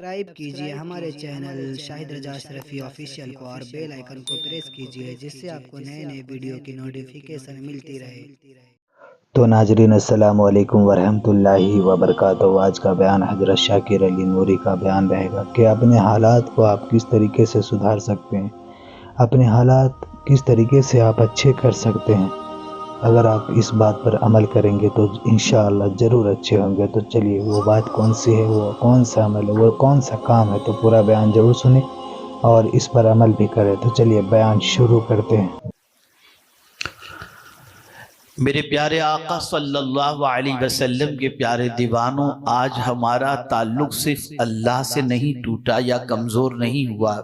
Subscribe کیجئے ہمارے channel شاہد رضا اشرفی official کو اور بیل آئیکن کو پریس کیجئے جس سے آپ کو نئے نئے ویڈیو کی نوٹیفیکیشن ملتی رہے۔ تو ناظرین السلام علیکم ورحمۃ اللہ وبرکاتہ۔ آج کا بیان حضرت شاکر علی نوری کا بیان رہے گا کہ اپنے حالات کو آپ کس طریقے سے سدھار سکتے ہیں، اپنے حالات کس طریقے سے آپ اچھے کر سکتے ہیں۔ اگر آپ اس بات پر عمل کریں گے تو انشاءاللہ ضرور اچھے ہوں گے۔ تو چلیے وہ بات کون سی ہے، وہ کون سا عمل ہے، وہ کون سا کام ہے، تو پورا بیان ضرور سنیں اور اس پر عمل بھی کریں۔ تو چلیے بیان شروع کرتے ہیں۔ میرے پیارے آقا صلی اللہ علیہ وسلم کے پیارے دیوانوں، آج ہمارا تعلق صرف اللہ سے نہیں ٹوٹا یا کمزور نہیں ہوا،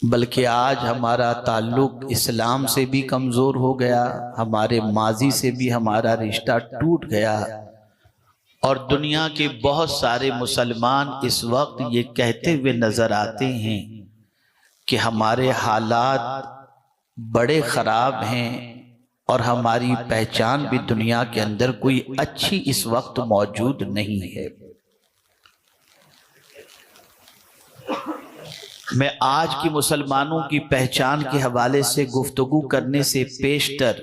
بلکہ آج ہمارا تعلق اسلام سے بھی کمزور ہو گیا، ہمارے ماضی سے بھی ہمارا رشتہ ٹوٹ گیا، اور دنیا کے بہت سارے مسلمان اس وقت یہ کہتے ہوئے نظر آتے ہیں کہ ہمارے حالات بڑے خراب ہیں اور ہماری پہچان بھی دنیا کے اندر کوئی اچھی اس وقت موجود نہیں ہے۔ میں آج کی مسلمانوں کی پہچان کے حوالے سے گفتگو کرنے سے پیشتر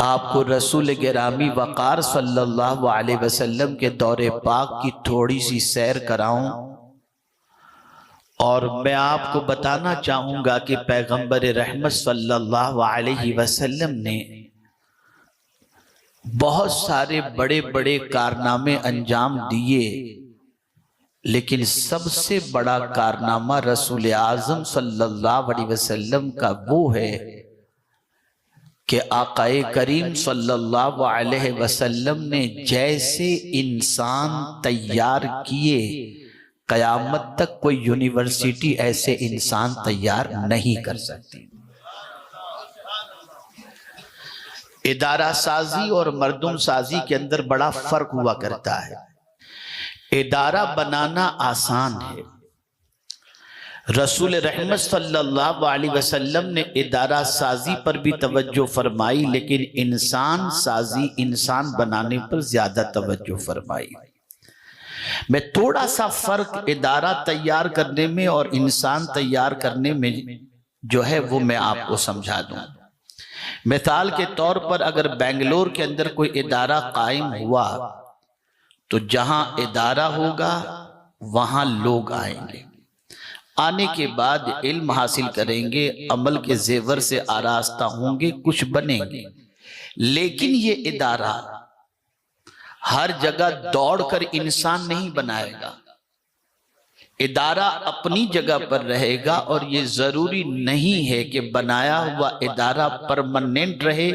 آپ کو رسول گرامی وقار صلی اللہ علیہ وسلم کے دور پاک کی تھوڑی سی سیر کراؤں، اور میں آپ کو بتانا چاہوں گا کہ پیغمبر رحمت صلی اللہ علیہ وسلم نے بہت سارے بڑے بڑے کارنامے انجام دیے، لیکن سب سے بڑا کارنامہ رسول اعظم صلی اللہ علیہ وسلم کا وہ ہے کہ آقا کریم صلی اللہ علیہ وسلم نے جیسے انسان تیار کیے، قیامت تک کوئی یونیورسٹی ایسے انسان تیار نہیں کر سکتی۔ ادارہ سازی اور مردم سازی کے اندر بڑا فرق ہوا کرتا ہے۔ ادارہ بنانا آسان ہے، رسول رحمت صلی اللہ علیہ وسلم نے ادارہ سازی پر بھی توجہ فرمائی، لیکن انسان سازی، انسان بنانے پر زیادہ توجہ فرمائی۔ میں تھوڑا سا فرق ادارہ تیار کرنے میں اور انسان تیار کرنے میں جو ہے وہ میں آپ کو سمجھا دوں۔ مثال کے طور پر اگر بنگلور کے اندر کوئی ادارہ قائم ہوا تو جہاں ادارہ ہوگا وہاں لوگ آئیں گے، آنے کے بعد علم حاصل کریں گے، عمل کے زیور سے آراستہ ہوں گے، کچھ بنیں گے، لیکن یہ ادارہ ہر جگہ دوڑ کر انسان نہیں بنائے گا۔ ادارہ اپنی جگہ پر رہے گا، اور یہ ضروری نہیں ہے کہ بنایا ہوا ادارہ پرماننٹ رہے،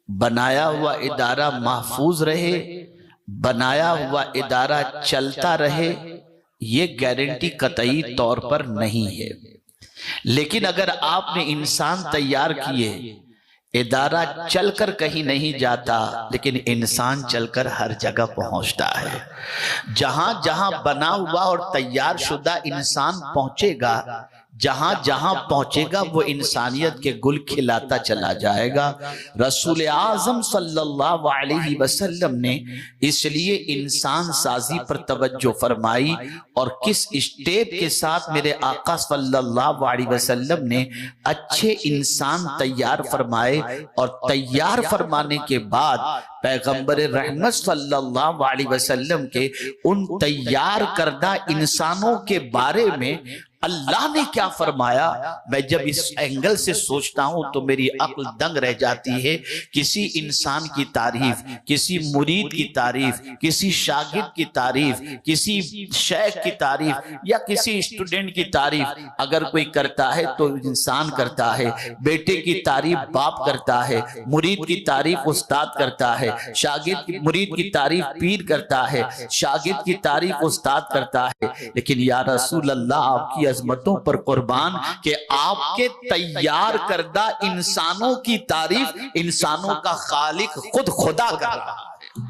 بنایا ہوا ادارہ محفوظ رہے، بنایا ہوا ادارہ چلتا رہے، یہ گارنٹی قطعی طور پر نہیں ہے۔ لیکن اگر آپ نے انسان تیار کیے، ادارہ چل کر کہیں نہیں جاتا، لیکن انسان چل کر ہر جگہ پہنچتا ہے۔ جہاں جہاں بنا ہوا اور تیار شدہ انسان پہنچے گا، جہاں جہاں پہنچے گا وہ انسانیت کے گل کھلاتا چلا جائے گا۔ رسول اعظم صلی اللہ علیہ وسلم نے اس لیے انسان سازی پر توجہ فرمائی، اور کس اسٹیپ کے ساتھ میرے آقا صلی اللہ علیہ وسلم نے اچھے انسان تیار فرمائے، اور تیار فرمانے کے بعد پیغمبر رحمت صلی اللہ علیہ وسلم کے ان تیار کردہ انسانوں کے بارے میں اللہ نے کیا فرمایا، میں جب اس اینگل سے سوچتا ہوں تو میری عقل دنگ رہ جاتی ہے۔ کسی انسان کی تعریف، کسی مرید کی تعریف، کسی شاگرد کی تعریف، کسی شیخ کی تعریف یا کسی اسٹوڈنٹ کی تعریف اگر کوئی کرتا ہے تو انسان کرتا ہے۔ بیٹے کی تعریف باپ کرتا ہے، مرید کی تعریف استاد کرتا ہے، مرید کی تعریف پیر کرتا ہے، شاگرد کی تعریف استاد کرتا ہے۔ لیکن یا رسول اللہ، آپ کی عظمتوں پر قربان کہ آپ کے تیار کردہ انسانوں کی تعریف انسانوں کا خالق خود خدا کر رہا ہے۔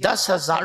10,000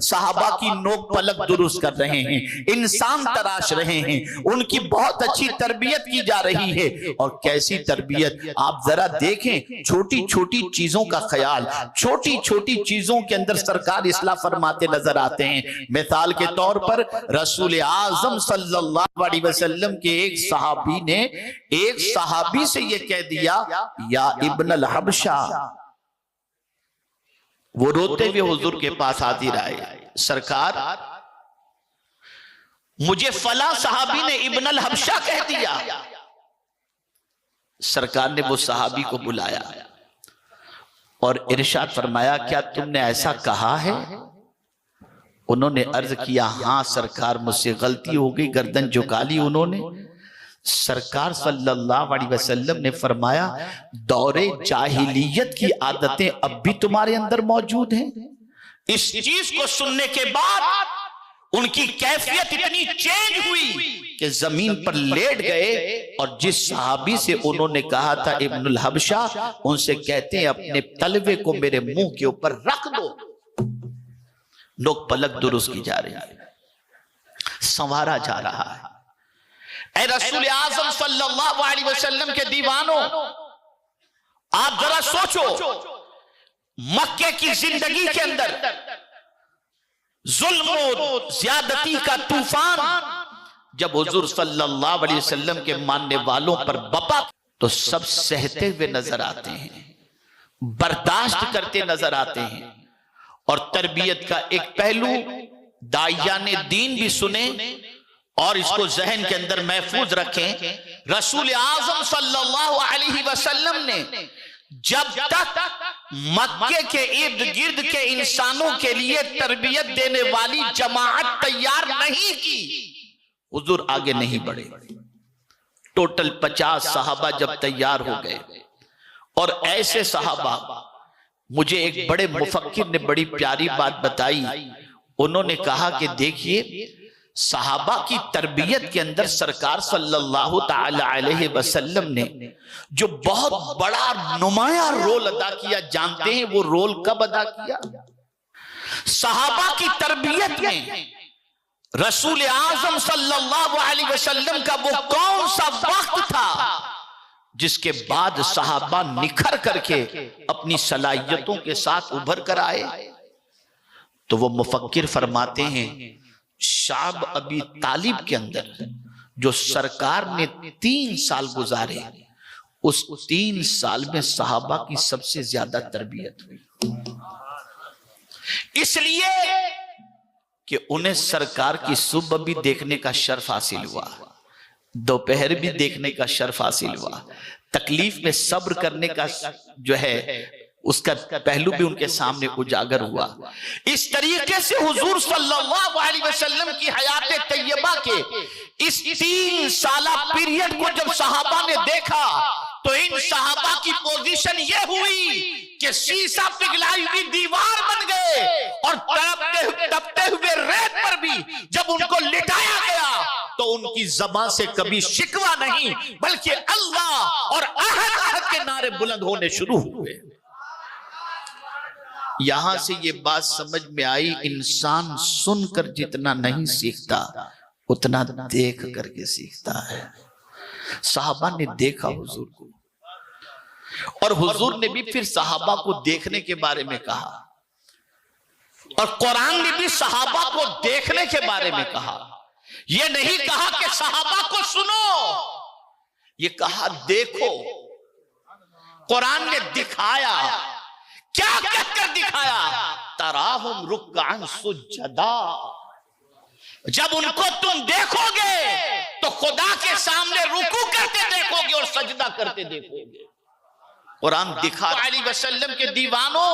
صحابہ کی نوک پلک درست کر رہے ہیں، انسان تراش رہے ہیں، ان کی بہت اچھی تربیت کی جا رہی ہے۔ اور کیسی تربیت، آپ ذرا دیکھیں، چھوٹی چھوٹی چیزوں کا خیال، چھوٹی چھوٹی چیزوں کے اندر سرکار اصلاح فرماتے نظر آتے ہیں۔ مثال کے طور پر رسول اعظم صلی اللہ علیہ وسلم کے ایک صحابی نے ایک صحابی سے یہ کہہ دیا، یا ابن الحبشہ، وہ روتے ہوئے حضور کے پاس حاضر آئے، سرکار مجھے فلاں صحابی نے ابن الحبشہ کہہ دیا۔ سرکار نے وہ صحابی کو بلایا اور ارشاد فرمایا، کیا تم نے ایسا کہا ہے؟ انہوں نے عرض کیا، ہاں سرکار مجھ سے غلطی ہو گئی، گردن جھکا لی انہوں نے۔ سرکار صلی اللہ علیہ وسلم نے فرمایا، دور جاہلیت کی عادتیں اب بھی تمہارے اندر موجود ہیں؟ اس چیز کو سننے کے بعد ان کی کیفیت اتنی چینج ہوئی کہ زمین پر لیٹ گئے، اور جس صحابی سے انہوں نے کہا تھا ابن الحبشہ، ان سے کہتے ہیں اپنے تلوے کو میرے منہ کے اوپر رکھ دو۔ نوک پلک درست کی جا رہی ہے، سنوارا جا رہا ہے۔ اے رسول اعظم صلی اللہ علیہ وسلم کے دیوانوں، آپ ذرا سوچو، مکے کی زندگی کے اندر ظلم و زیادتی کا طوفان جب حضور صلی اللہ علیہ وسلم کے ماننے والوں پر بپا تو سب سہتے ہوئے نظر آتے ہیں، برداشت کرتے نظر آتے ہیں۔ اور تربیت کا ایک پہلو داعیان دین بھی سنیں اور اس کو ذہن کے اندر محفوظ رکھیں۔ رسول اعظم صلی اللہ علیہ وسلم نے جب تک مکے کے ارد گرد کے انسانوں کے لیے تربیت دینے والی جماعت تیار نہیں کی، حضور آگے نہیں بڑھے۔ ٹوٹل 50 صحابہ جب تیار ہو گئے، اور ایسے صحابہ، مجھے ایک بڑے مفکر نے بڑی پیاری بات بتائی، انہوں نے کہا کہ دیکھیے، صحابہ کی تربیت کے اندر سرکار صلی اللہ تعالی علیہ وسلم نے جو بہت بڑا نمایاں رول ادا کیا، جانتے ہیں وہ رول کب ادا کیا؟ صحابہ کی تربیت میں رسول اعظم صلی اللہ علیہ وسلم کا وہ کون سا وقت تھا جس کے بعد صحابہ نکھر کر کے اپنی صلاحیتوں کے ساتھ ابھر کر آئے؟ تو وہ مفکر فرماتے ہیں، شعب ابی طالب کے اندر جو سرکار نے 3 سال گزارے، اس 3 سال میں صحابہ کی سب سے زیادہ تربیت ہوئی، اس لیے کہ انہیں سرکار کی صبح بھی دیکھنے کا شرف حاصل ہوا، دوپہر بھی دیکھنے کا شرف حاصل ہوا، تکلیف میں صبر کرنے کا جو ہے اس کا پہلو بھی ان کے سامنے اجاگر ہوا۔ اس طریقے سے حضور صلی اللہ علیہ وسلم کی حیات طیبہ کے اس 3 سالہ پیریڈ کو جب صحابہ نے دیکھا تو ان صحابہ کی پوزیشن یہ ہوئی کہ شیشہ پگھلائی ہوئی دیوار بن گئے، اور تپتے ہوئے ریت پر بھی جب ان کو لٹایا گیا تو ان کی زبان سے کبھی شکوہ نہیں بلکہ اللہ اور احد کے نعرے بلند ہونے شروع ہوئے۔ یہاں سے یہ بات سمجھ میں آئی، انسان سن کر جتنا نہیں سیکھتا اتنا دیکھ کر کے سیکھتا ہے۔ صحابہ نے دیکھا حضور کو، اور حضور نے بھی پھر صحابہ کو دیکھنے کے بارے میں کہا، اور قرآن نے بھی صحابہ کو دیکھنے کے بارے میں کہا۔ یہ نہیں کہا کہ صحابہ کو سنو، یہ کہا دیکھو۔ قرآن نے دکھایا، کیا کہہ کر دکھایا؟ تراہم رکعن سجدا، جب ان کو تم دیکھو گے تو خدا کے سامنے رکوع کرتے دیکھو گے اور سجدہ کرتے دیکھو گے۔ قرآن دکھا علیہ وسلم کے دیوانوں،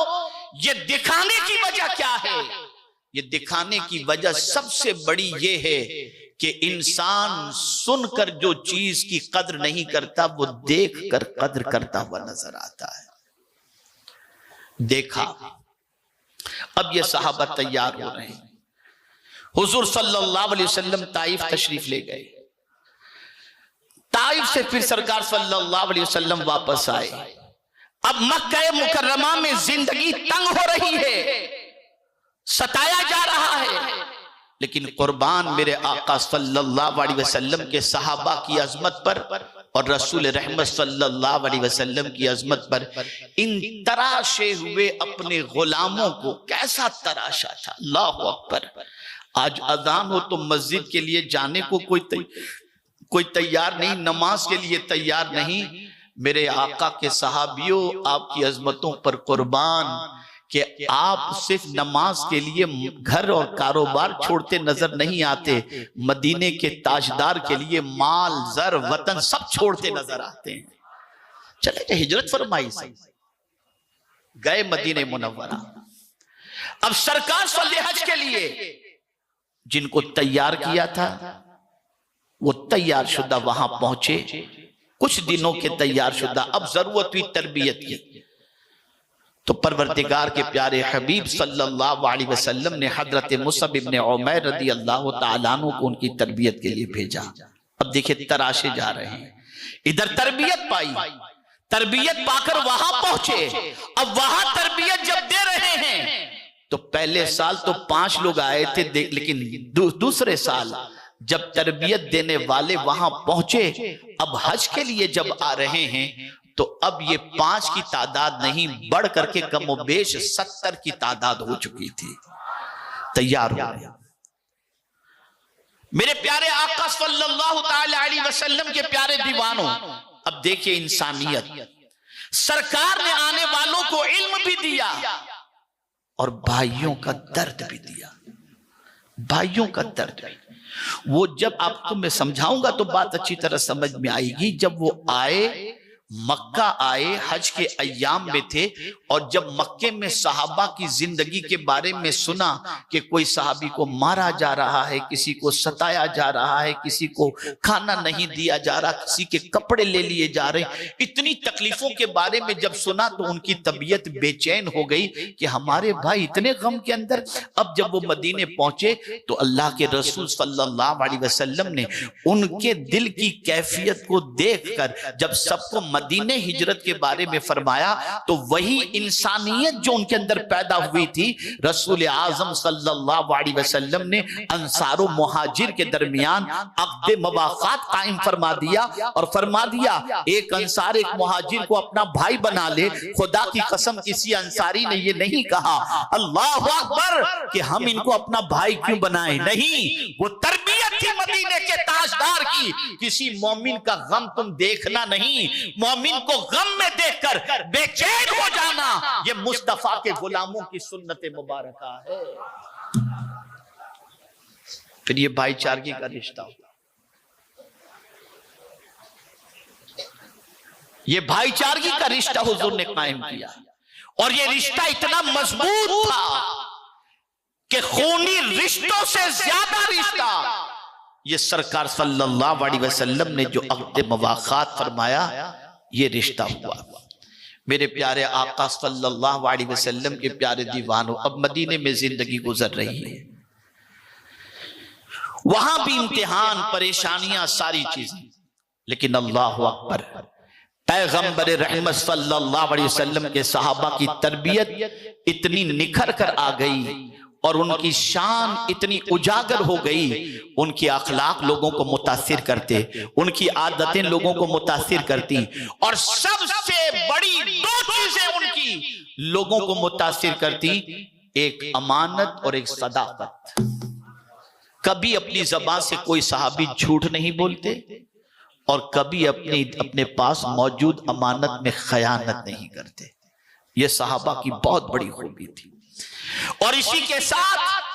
یہ دکھانے کی وجہ کیا ہے؟ یہ دکھانے کی وجہ سب سے بڑی یہ ہے کہ انسان سن کر جو چیز کی قدر نہیں کرتا وہ دیکھ کر قدر کرتا ہوا نظر آتا ہے۔ دیکھا، اب یہ صحابہ تیار ہو رہے ہیں، حضور صلی اللہ علیہ وسلم طائف تشریف لے گئے، طائف سے پھر سرکار صلی اللہ علیہ وسلم واپس آئے، اب مکہ مکرمہ میں زندگی تنگ ہو رہی ہے، ستایا جا رہا ہے، لیکن قربان میرے آقا صلی اللہ علیہ وسلم کے صحابہ کی عظمت پر اور رسول رحمت صلی اللہ علیہ وسلم کی عظمت پر ان تراشے ہوئے اپنے غلاموں کو کیسا تراشا تھا. اللہ اکبر. آج اذان ہو تو مسجد کے لیے جانے کو کوئی تیار نہیں، نماز کے لیے تیار نہیں. میرے آقا کے صحابیوں، آپ کی عظمتوں پر قربان کہ آپ صرف نماز کے لیے گھر اور کاروبار چھوڑتے نظر نہیں آتے، مدینے کے تاجدار کے لیے مال، زر، وطن سب چھوڑتے نظر آتے ہیں. چلے کہ ہجرت فرمائی سے گئے مدینہ منورہ. اب سرکار صلی حج کے لیے جن کو تیار کیا تھا وہ تیار شدہ وہاں پہنچے. کچھ دنوں کے تیار شدہ اب ضرورت ہوئی تربیت کی، تو پروردگار کے پیارے حبیب صلی اللہ علیہ وسلم نے حضرت مصعب ابن عمیر رضی اللہ تعالیٰ عنہ کو ان کی تربیت کے لیے بھیجا. اب دیکھیں تراشے جا رہے ہیں، ادھر تربیت پائی، تربیت پا کر وہاں پہنچے. اب وہاں تربیت جب دے رہے ہیں تو پہلے سال تو 5 لوگ آئے تھے، لیکن دوسرے سال جب تربیت دینے والے وہاں پہنچے، اب حج کے لیے جب آ رہے ہیں تو اب یہ 5 کی تعداد نہیں، بڑھ کر کے کم و بیش 70 کی تعداد ہو چکی تھی. تیار ہو گئے. میرے پیارے آقا صلی اللہ تعالی علیہ وسلم کے پیارے دیوانوں، اب دیکھیں انسانیت. سرکار نے آنے والوں کو علم بھی دیا اور بھائیوں کا درد بھی دیا. بھائیوں کا درد بھی. وہ جب آپ کو میں سمجھاؤں گا تو بات اچھی طرح سمجھ میں آئے گی. جب وہ آئے، مکہ آئے، حج کے ایام میں تھے، اور جب مکے میں صحابہ کی زندگی کے بارے میں سنا کہ کوئی صحابی کو مارا جا رہا ہے، کسی کو ستایا جا رہا ہے، کسی کو کھانا نہیں دیا جا رہا، کسی کے کپڑے لے لیے جا رہے، اتنی تکلیفوں کے بارے میں جب سنا تو ان کی طبیعت بے چین ہو گئی کہ ہمارے بھائی اتنے غم کے اندر. اب جب وہ مدینے پہنچے تو اللہ کے رسول صلی اللہ علیہ وسلم نے ان کے دل کی کیفیت کو دیکھ کر جب سب کو مدینے ہجرت کے بارے میں فرمایا تو وہی انسانیت جو ان کے اندر پیدا ہوئی تھی، رسول اعظم صلی اللہ علیہ وسلم نے انصار و مہاجر کے درمیان عقد مواقات قائم فرما دیا اور فرما دیا ایک انصار ایک مہاجر کو اپنا بھائی بنا لے. خدا کی قسم کسی انصاری نے یہ نہیں کہا اللہ اکبر کہ ہم ان کو اپنا بھائی کیوں بنائیں. نہیں، وہ تربیت تھی مدینے کے تاجدار کی. کسی مومن کا غم تم دیکھنا نہیں، مومن کو غم میں دیکھ کر بے چین ہو جانا، یہ مصطفیٰ کے غلاموں کی سنت مبارکہ ہے. پھر یہ بھائی چارگی کا رشتہ ہوتا، یہ بھائی چارگی کا رشتہ حضور نے قائم کیا، اور یہ رشتہ اتنا مضبوط تھا کہ خونی رشتوں سے زیادہ رشتہ یہ سرکار صلی اللہ علیہ وسلم نے جو عقد مواقات فرمایا یہ رشتہ ہوا. میرے پیارے آقا صلی اللہ علیہ وسلم کے پیارے دیوانوں، اب مدینے میں زندگی گزر رہی ہے، وہاں بھی امتحان، پریشانیاں، ساری چیزیں، لیکن اللہ اکبر، پیغمبر رحمت صلی اللہ علیہ وسلم کے صحابہ کی تربیت اتنی نکھر کر آ گئی اور ان کی شان اتنی اجاگر ہو گئی، ان کی اخلاق لوگوں کو متاثر کرتے، ان کی عادتیں لوگوں کو متاثر کرتی، اور سب سے بڑی 2 چیزیں ان کی لوگوں کو متاثر کرتی، ایک امانت اور ایک صداقت. کبھی اپنی زبان سے کوئی صحابی جھوٹ نہیں بولتے اور کبھی اپنے پاس موجود امانت میں خیانت نہیں کرتے. یہ صحابہ کی بہت بڑی خوبی تھی. اور اسی کے ساتھ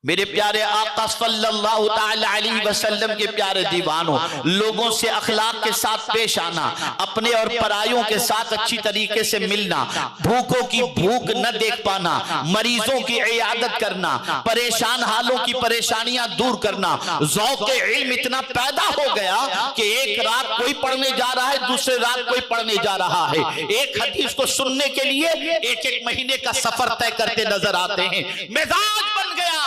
میرے پیارے آقا صلی اللہ تعالی علیہ وسلم کے پیارے دیوانوں، لوگوں سے اخلاق کے ساتھ پیش آنا، اپنے اور پرائیوں کے ساتھ اچھی طریقے سے ملنا، بھوکوں کی بھوک نہ دیکھ پانا، مریضوں کی عیادت کرنا، پریشان حالوں کی پریشانیاں دور کرنا. ذوق علم اتنا پیدا ہو گیا کہ ایک رات کوئی پڑھنے جا رہا ہے، دوسرے رات کوئی پڑھنے جا رہا ہے. ایک حدیث کو سننے کے لیے ایک مہینے کا سفر طے کرتے نظر آتے ہیں. مزاج بن گیا،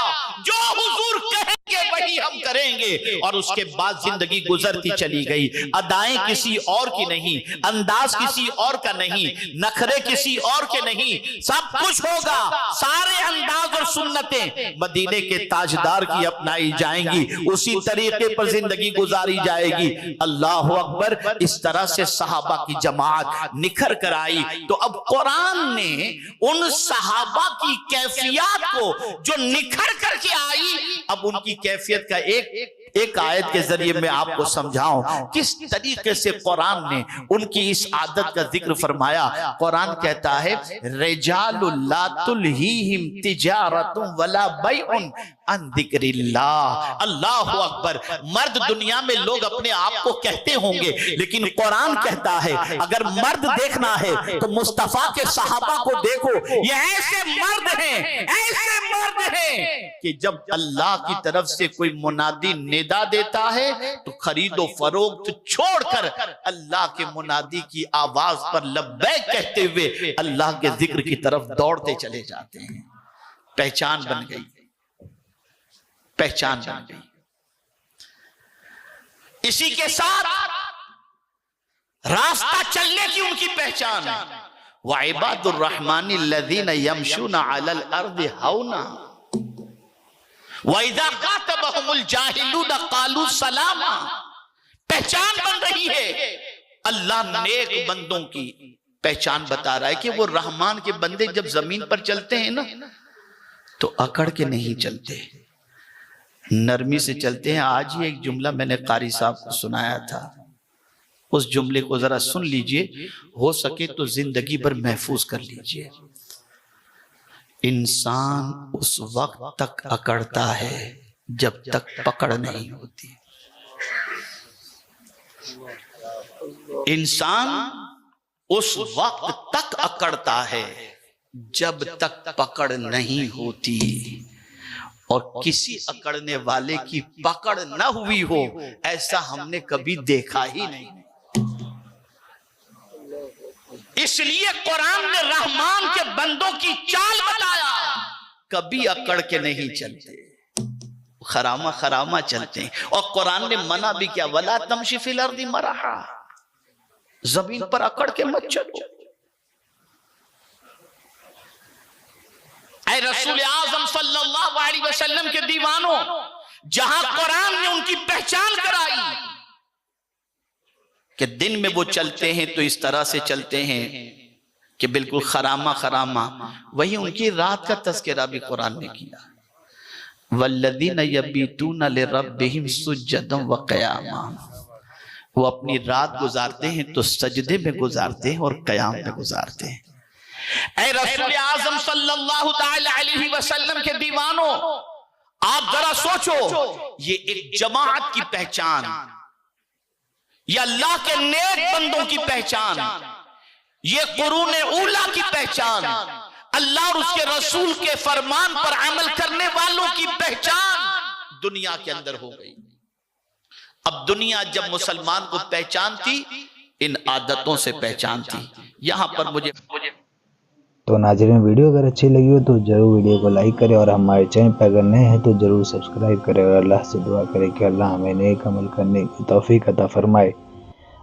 جو حضور کہیں گے وہی ہم کریں گے، اور اس کے بعد زندگی گزرتی چلی گئی. ادائیں کسی اور کی نہیں، انداز کسی اور کا نہیں، نخرے کسی اور کے نہیں، سب کچھ ہوگا. سارے انداز اور سنتیں مدینے کے تاجدار کی اپنائی جائیں گی، اسی طریقے پر زندگی گزاری جائے گی. اللہ اکبر. اس طرح سے صحابہ کی جماعت نکھر کر آئی. تو اب قرآن نے ان صحابہ کی کیفیات کو جو نکھر کر کے آئی، اب ان کی کیفیت کا ایک آیت کے ذریعے میں آپ کو سمجھاؤں کس طریقے سے قرآن نے ان کی اس عادت کا ذکر فرمایا. قرآن کہتا ہے رجال لا تلہیہم تجارت ولا بیع عن ذکر اللہ. اللہ اکبر. مرد دنیا میں لوگ اپنے آپ کو کہتے ہوں گے، لیکن قرآن کہتا ہے اگر مرد دیکھنا ہے تو مصطفیٰ کے صحابہ کو دیکھو. یہ ایسے مرد ہیں کہ جب اللہ کی طرف سے کوئی منادی ندا دیتا ہے تو خرید و فروخت چھوڑ کر اللہ کے منادی کی آواز پر لبیک کہتے ہوئے اللہ کے ذکر کی طرف دوڑتے چلے جاتے ہیں. پہچان بن گئی. اسی کے ساتھ راستہ چلنے کی ان کی پہچان. وَعِبَادُ الرَّحْمَنِ الَّذِينَ يَمْشُونَ عَلَى الْأَرْضِ هَوْنًا وَإِذَا خَاطَبَهُمُ الْجَاهِلُونَ قَالُوا سَلَامًا. پہچان بن رہی ہے. اللہ نیک بندوں کی پہچان بتا رہا ہے کہ وہ رحمان کے بندے جب زمین پر چلتے ہیں نا تو اکڑ کے نہیں چلتے، نرمی سے چلتے ہیں. آج ہی ایک جملہ میں نے قاری صاحب کو سنایا تھا، اس جملے کو ذرا سن لیجئے، ہو سکے تو زندگی بھر محفوظ کر لیجئے. انسان اس وقت تک اکڑتا ہے جب تک پکڑ نہیں ہوتی. انسان اس وقت تک اکڑتا ہے جب تک پکڑ نہیں ہوتی، اور کسی اکڑنے والے کی پکڑ نہ ہوئی ہو ایسا ہم نے کبھی دیکھا ہی نہیں. اس لیے قرآن نے رحمان کے بندوں کی چال بتایا. کبھی اکڑ کے نہیں چلتے، خرامہ چلتے ہیں. اور قرآن نے منع بھی کیا وَلَا تَمْشِ فِي الْأَرْضِ مَرَحًا، زمین پر اکڑ کے مت چلو. اے رسول اعظم صلی اللہ علیہ وسلم کے دیوانوں، جہاں قرآن نے ان کی پہچان کرائی کہ دن میں وہ چلتے ہیں تو اس طرح سے چلتے ہیں کہ بالکل خرامہ، وہی ان کی رات کا تذکرہ بھی قرآن نے کیا. وَالَّذِينَ يَبِيتُونَ لِرَبِّهِمْ سُجَّدًا وَقِيَامًا. وہ اپنی رات گزارتے ہیں تو سجدے میں گزارتے ہیں اور قیام میں گزارتے ہیں. اے رسول اعظم صلی اللہ تعالی علیہ وسلم کے دیوانوں، آپ ذرا سوچو، یہ ایک جماعت کی پہچان، یہ اللہ کے نیک بندوں کی پہچان، یہ قرون اولیٰ کی پہچان، اللہ اور اس کے رسول کے فرمان پر عمل کرنے والوں کی پہچان دنیا کے اندر ہو گئی. اب دنیا جب مسلمان کو پہچانتی ان عادتوں سے پہچانتی. یہاں پر مجھے تو ناظرین ویڈیو اگر اچھی لگی ہو تو ضرور ویڈیو کو لائک کریں، اور ہمارے چینل پہ اگر نئے ہیں تو ضرور سبسکرائب کریں، اور اللہ سے دعا کریں کہ اللہ ہمیں نیک عمل کرنے کی توفیق عطا فرمائے،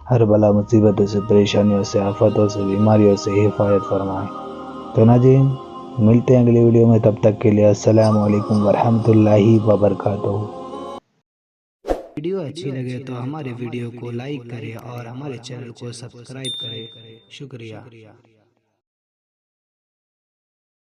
ہر بلا مصیبتوں سے، پریشانیوں سے، آفتوں سے، بیماریوں سے حفاظت فرمائے. تو ناظرین ملتے ہیں اگلی ویڈیو میں، تب تک کے لیے السلام علیکم ورحمۃ اللہ وبرکاتہ. ویڈیو اچھی لگے تو ہمارے ویڈیو کو لائک کریں اور ہمارے چینل کو سبسکرائب کریں. شکریہ.